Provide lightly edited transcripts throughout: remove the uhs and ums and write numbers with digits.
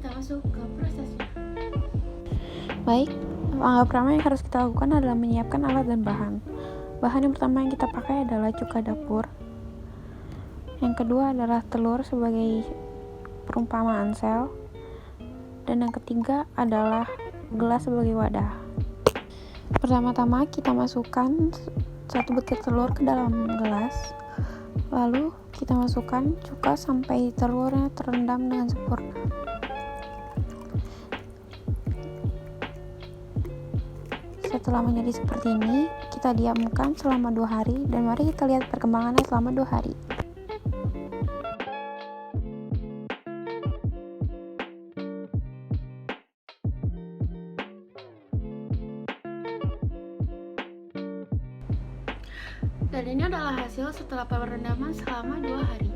kita masuk ke prosesnya. Baik, langkah pertama yang harus kita lakukan adalah menyiapkan alat dan bahan. Bahan yang pertama yang kita pakai adalah cuka dapur. Yang kedua adalah telur sebagai perumpamaan sel. Dan yang ketiga adalah gelas sebagai wadah. Pertama-tama kita masukkan 1 butir telur ke dalam gelas. Lalu kita masukkan cuka sampai telurnya terendam dengan sempurna. Setelah menjadi seperti ini, kita diamkan selama 2 hari dan mari kita lihat perkembangannya selama 2 hari. Dan ini adalah hasil setelah perendaman selama 2 hari.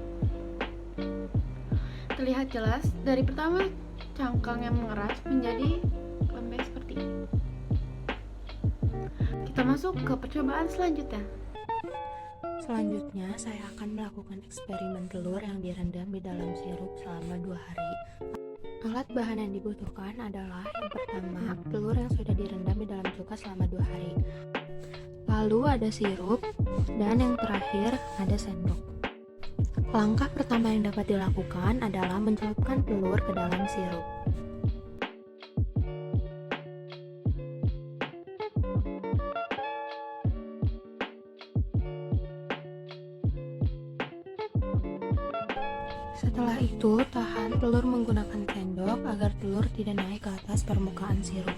Terlihat jelas dari pertama cangkang yang mengeras menjadi lembek seperti ini. Kita masuk ke percobaan selanjutnya. Selanjutnya, saya akan melakukan eksperimen telur yang direndam di dalam sirup selama 2 hari. Alat bahan yang dibutuhkan adalah yang pertama, telur yang sudah direndam di dalam cuka selama 2 hari. Lalu ada sirup, dan yang terakhir ada sendok. Langkah pertama yang dapat dilakukan adalah mencelupkan telur ke dalam sirup. Setelah itu, tahan telur menggunakan sendok agar telur tidak naik ke atas permukaan sirup.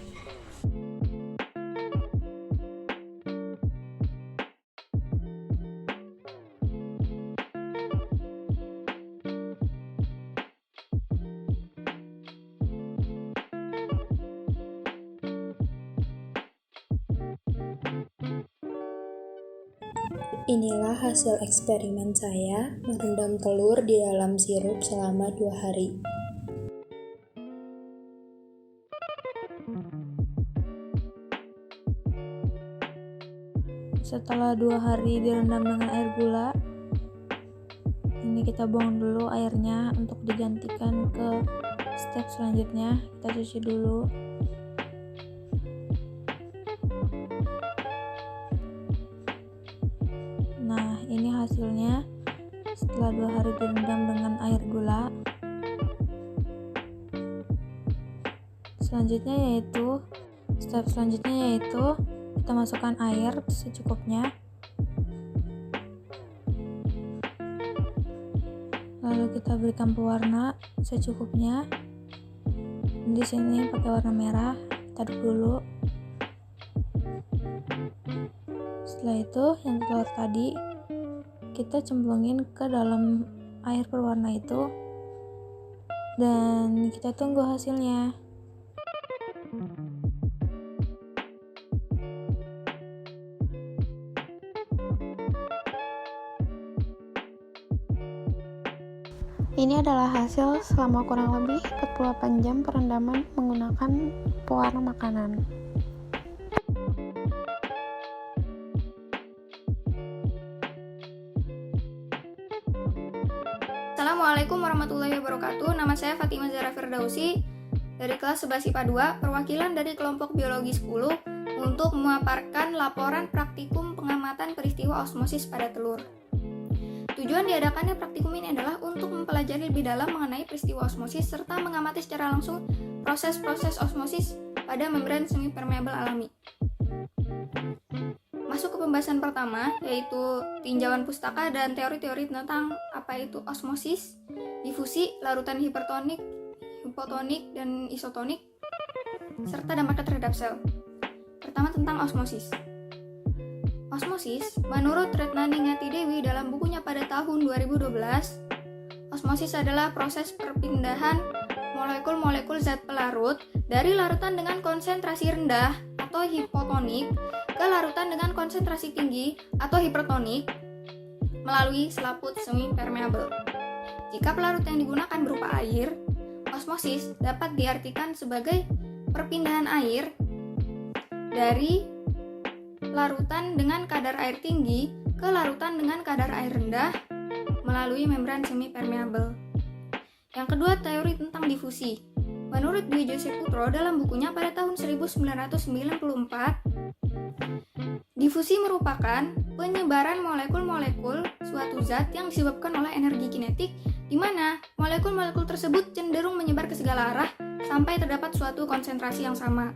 Inilah hasil eksperimen saya merendam telur di dalam sirup selama 2 hari. Setelah 2 hari direndam dengan air gula, ini kita buang dulu airnya untuk digantikan ke step selanjutnya. Kita cuci dulu. Nah, ini hasilnya setelah 2 hari direndam dengan air gula. Step selanjutnya yaitu kita masukkan air secukupnya. Lalu kita berikan pewarna secukupnya. Di sini pakai warna merah. Kita aduk dulu. Setelah itu, yang telur tadi kita cemplungin ke dalam air berwarna itu dan kita tunggu hasilnya. Ini adalah hasil selama kurang lebih 48 jam perendaman menggunakan pewarna makanan. Assalamualaikum warahmatullahi wabarakatuh. Nama saya Fatimah Zahra Firdausi dari kelas 11 IPA 2, perwakilan dari kelompok biologi 10 untuk memaparkan laporan praktikum pengamatan peristiwa osmosis pada telur. Tujuan diadakannya praktikum ini adalah untuk mempelajari lebih dalam mengenai peristiwa osmosis serta mengamati secara langsung proses-proses osmosis pada membran semi permeabel alami. Masuk ke pembahasan pertama, yaitu tinjauan pustaka dan teori-teori tentang apa itu osmosis, difusi, larutan hipertonik, hipotonik, dan isotonik, serta dampaknya terhadap sel. Pertama, tentang osmosis. Osmosis, menurut Retnani Ngati Dewi dalam bukunya pada tahun 2012, osmosis adalah proses perpindahan molekul-molekul zat pelarut dari larutan dengan konsentrasi rendah atau hipotonik ke larutan dengan konsentrasi tinggi atau hipertonik melalui selaput semi permeabel. Jika pelarut yang digunakan berupa air, osmosis dapat diartikan sebagai perpindahan air dari larutan dengan kadar air tinggi ke larutan dengan kadar air rendah melalui membran semi permeabel. Yang kedua, teori tentang difusi. Menurut Dwi Josetputro dalam bukunya pada tahun 1994, difusi merupakan penyebaran molekul-molekul suatu zat yang disebabkan oleh energi kinetik, di mana molekul-molekul tersebut cenderung menyebar ke segala arah sampai terdapat suatu konsentrasi yang sama.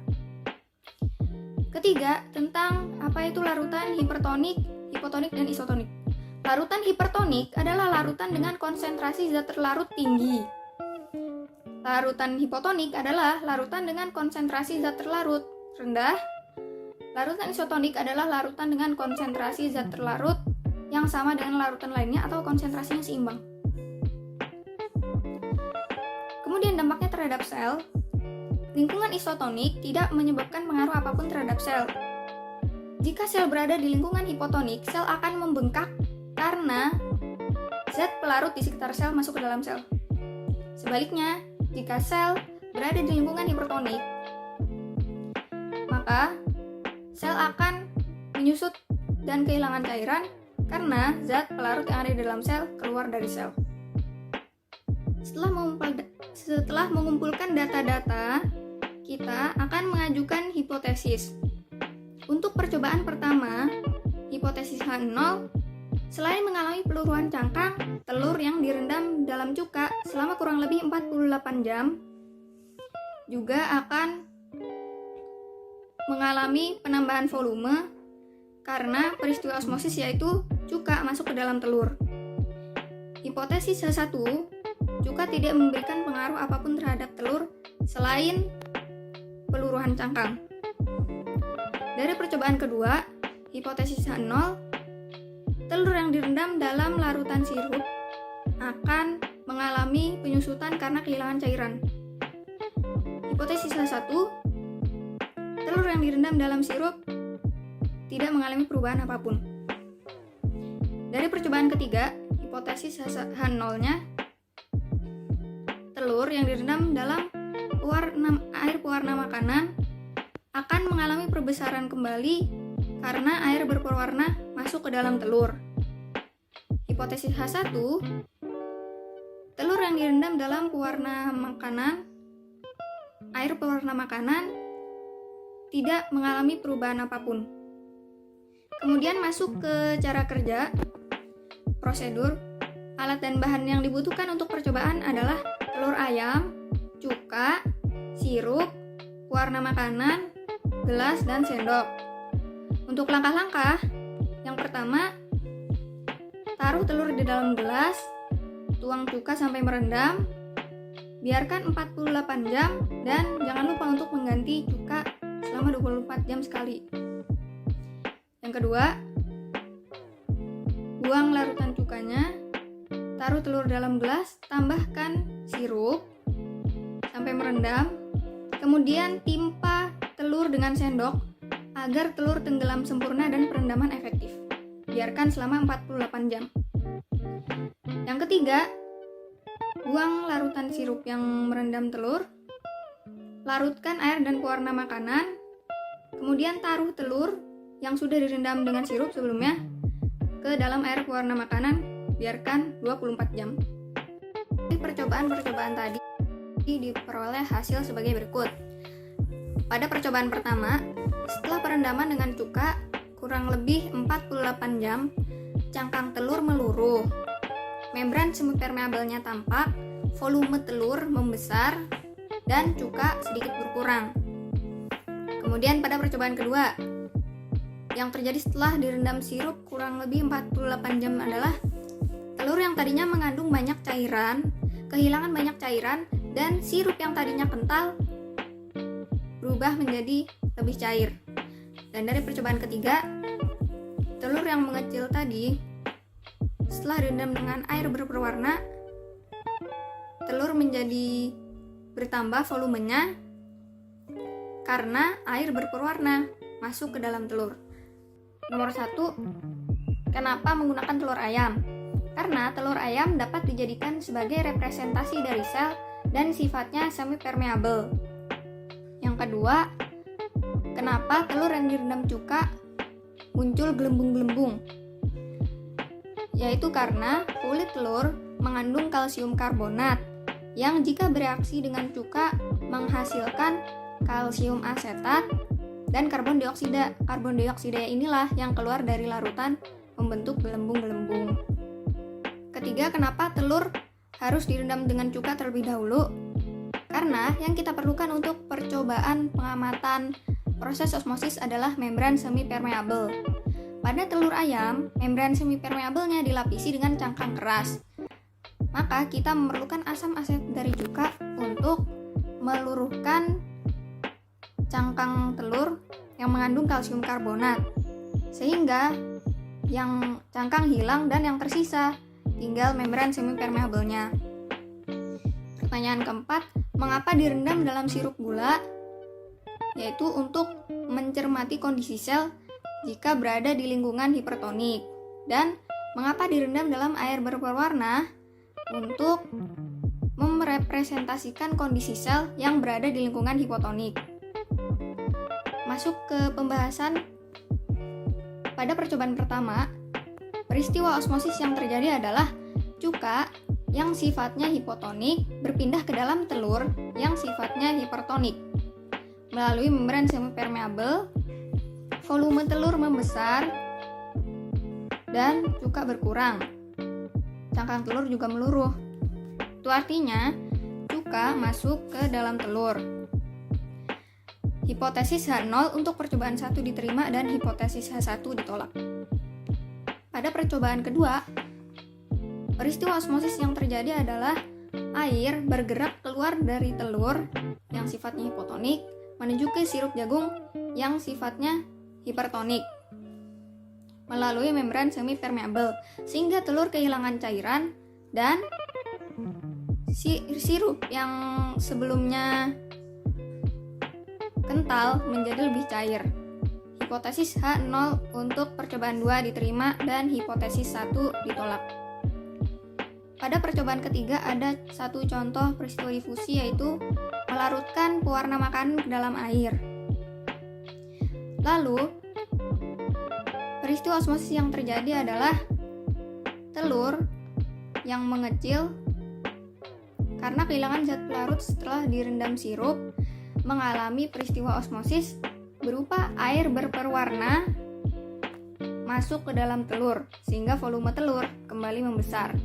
Ketiga, tentang apa itu larutan hipertonik, hipotonik, dan isotonik. Larutan hipertonik adalah larutan dengan konsentrasi zat terlarut tinggi. Larutan hipotonik adalah larutan dengan konsentrasi zat terlarut rendah. Larutan isotonik adalah larutan dengan konsentrasi zat terlarut yang sama dengan larutan lainnya atau konsentrasinya seimbang. Kemudian dampaknya terhadap sel. Lingkungan isotonik tidak menyebabkan pengaruh apapun terhadap sel. Jika sel berada di lingkungan hipotonik, sel akan membengkak karena zat pelarut di sekitar sel masuk ke dalam sel. Sebaliknya, jika sel berada di lingkungan hipertonik, maka sel akan menyusut dan kehilangan cairan karena zat pelarut yang ada di dalam sel keluar dari sel. Setelah mengumpulkan data-data, kita akan mengajukan hipotesis. Untuk percobaan pertama, hipotesis H0, selain mengalami peluruhan cangkang, telur yang direndam dalam cuka selama kurang lebih 48 jam, juga akan mengalami penambahan volume karena peristiwa osmosis, yaitu cuka masuk ke dalam telur. Hipotesis H1, cuka tidak memberikan pengaruh apapun terhadap telur selain peluruhan cangkang. Dari percobaan kedua, hipotesis H0, telur yang direndam dalam larutan sirup akan mengalami penyusutan karena kehilangan cairan. Hipotesis H1, telur yang direndam dalam sirup tidak mengalami perubahan apapun. Dari percobaan ketiga, hipotesis H0-nya, telur yang direndam dalam air pewarna makanan akan mengalami perbesaran kembali karena air berpewarna masuk ke dalam telur. Hipotesis H1, telur yang direndam dalam air pewarna makanan tidak mengalami perubahan apapun. Kemudian masuk ke cara kerja, prosedur. Alat dan bahan yang dibutuhkan untuk percobaan adalah telur ayam, cuka, sirup, warna makanan, gelas, dan sendok. Untuk langkah-langkah, yang pertama, taruh telur di dalam gelas, tuang cuka sampai merendam, biarkan 48 jam, dan jangan lupa untuk mengganti cuka selama 24 jam sekali. Yang kedua, buang larutan cukanya, taruh telur dalam gelas, tambahkan sirup sampai merendam, kemudian timpa telur dengan sendok agar telur tenggelam sempurna dan perendaman efektif. Biarkan selama 48 jam. Yang ketiga, buang larutan sirup yang merendam telur, larutkan air dan pewarna makanan, kemudian taruh telur yang sudah direndam dengan sirup sebelumnya ke dalam air pewarna makanan, biarkan 24 jam. Di percobaan-percobaan tadi diperoleh hasil sebagai berikut. Pada percobaan pertama, setelah perendaman dengan cuka kurang lebih 48 jam, cangkang telur meluruh, membran semipermeabelnya tampak, volume telur membesar, dan cuka sedikit berkurang. Kemudian pada percobaan kedua, yang terjadi setelah direndam sirup kurang lebih 48 jam adalah telur yang tadinya mengandung banyak cairan, kehilangan banyak cairan, dan sirup yang tadinya kental berubah menjadi lebih cair. Dan dari percobaan ketiga, telur yang mengecil tadi setelah direndam dengan air berwarna, telur menjadi bertambah volumenya karena air berwarna masuk ke dalam telur. Nomor 1, kenapa menggunakan telur ayam? Karena telur ayam dapat dijadikan sebagai representasi dari sel dan sifatnya semi-permeabel. Yang kedua, kenapa telur yang direndam cuka muncul gelembung-gelembung? Yaitu karena kulit telur mengandung kalsium karbonat yang jika bereaksi dengan cuka menghasilkan kalsium asetat dan karbon dioksida. Karbon dioksida inilah yang keluar dari larutan membentuk gelembung-gelembung. Ketiga, kenapa telur harus direndam dengan cuka terlebih dahulu? Karena yang kita perlukan untuk percobaan pengamatan proses osmosis adalah membran semi-permeabel. Pada telur ayam, membran semi-permeabelnya dilapisi dengan cangkang keras. Maka kita memerlukan asam asetat dari cuka untuk meluruhkan cangkang telur yang mengandung kalsium karbonat, sehingga yang cangkang hilang dan yang tersisa tinggal membran semi-permeabelnya. Pertanyaan keempat, mengapa direndam dalam sirup gula? Yaitu untuk mencermati kondisi sel jika berada di lingkungan hipertonik. Dan mengapa direndam dalam air berwarna? Untuk merepresentasikan kondisi sel yang berada di lingkungan hipotonik. Masuk ke pembahasan. Pada percobaan pertama, peristiwa osmosis yang terjadi adalah cuka yang sifatnya hipotonik berpindah ke dalam telur yang sifatnya hipertonik. Melalui membran semi-permeabel, volume telur membesar dan cuka berkurang. Cangkang telur juga meluruh. Itu artinya cuka masuk ke dalam telur. Hipotesis H0 untuk percobaan 1 diterima dan hipotesis H1 ditolak. Pada percobaan kedua, peristiwa osmosis yang terjadi adalah air bergerak keluar dari telur yang sifatnya hipotonik menuju ke sirup jagung yang sifatnya hipertonik melalui membran semi-permeabel, sehingga telur kehilangan cairan dan sirup yang sebelumnya kental menjadi lebih cair. Hipotesis H0 untuk percobaan 2 diterima dan hipotesis 1 ditolak. Pada percobaan ketiga ada satu contoh peristiwa difusi, yaitu melarutkan pewarna makanan ke dalam air. Lalu, peristiwa osmosis yang terjadi adalah telur yang mengecil karena kehilangan zat pelarut setelah direndam sirup mengalami peristiwa osmosis berupa air berperwarna masuk ke dalam telur sehingga volume telur kembali membesar.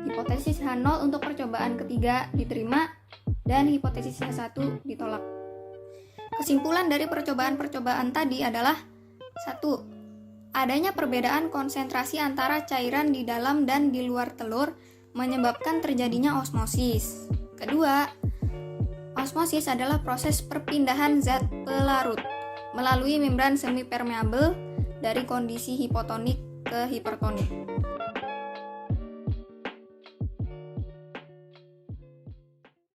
Hipotesis H0 untuk percobaan ketiga diterima dan hipotesis H1 ditolak. Kesimpulan dari percobaan-percobaan tadi adalah 1. Adanya perbedaan konsentrasi antara cairan di dalam dan di luar telur menyebabkan terjadinya osmosis. Kedua, osmosis adalah proses perpindahan zat pelarut melalui membran semi-permeabel dari kondisi hipotonik ke hipertonik.